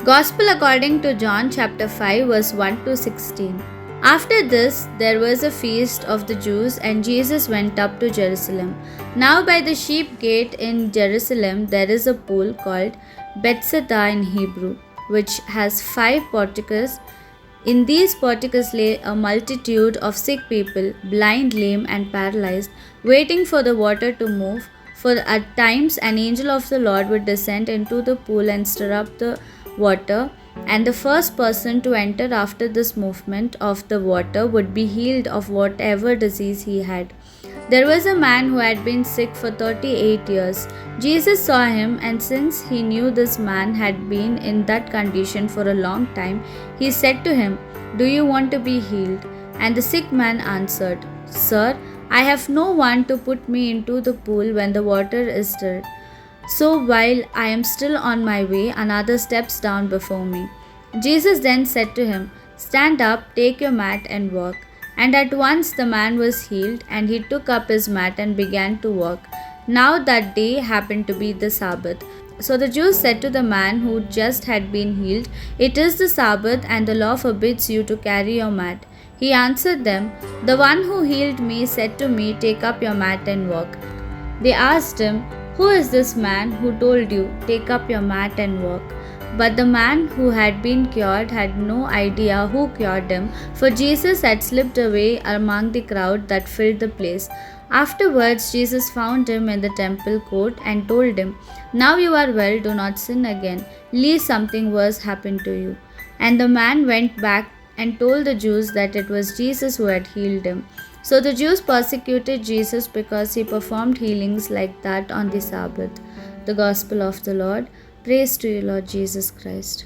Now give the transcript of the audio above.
Gospel according to John chapter 5 verse 1 to 16. After this, there was a feast of the Jews, and Jesus went up to Jerusalem. Now by the sheep gate in Jerusalem there is a pool called Bethesda in Hebrew, which has 5 porticos. In these porticos lay a multitude of sick people, blind, lame, and paralyzed, waiting for the water to move. For at times an angel of the Lord would descend into the pool and stir up the water, and the first person to enter after this movement of the water would be healed of whatever disease he had. There was a man who had been sick for 38 years. Jesus saw him, and since he knew this man had been in that condition for a long time, he said to him, "Do you want to be healed?" And the sick man answered, "Sir, I have no one to put me into the pool when the water is stirred. So while I am still on my way, another steps down before me." Jesus then said to him, "Stand up, take your mat and walk." And at once the man was healed, and he took up his mat and began to walk. Now that day happened to be the Sabbath. So the Jews said to the man who just had been healed, "It is the Sabbath, and the law forbids you to carry your mat." He answered them, "The one who healed me said to me, 'Take up your mat and walk.'" They asked him, "Who is this man who told you, 'Take up your mat and walk'?" But the man who had been cured had no idea who cured him, for Jesus had slipped away among the crowd that filled the place. Afterwards, Jesus found him in the temple court and told him, "Now you are well, do not sin again, lest something worse happen to you." And the man went back and told the Jews that it was Jesus who had healed him. So the Jews persecuted Jesus because he performed healings like that on the Sabbath. The Gospel of the Lord. Praise to you, Lord Jesus Christ.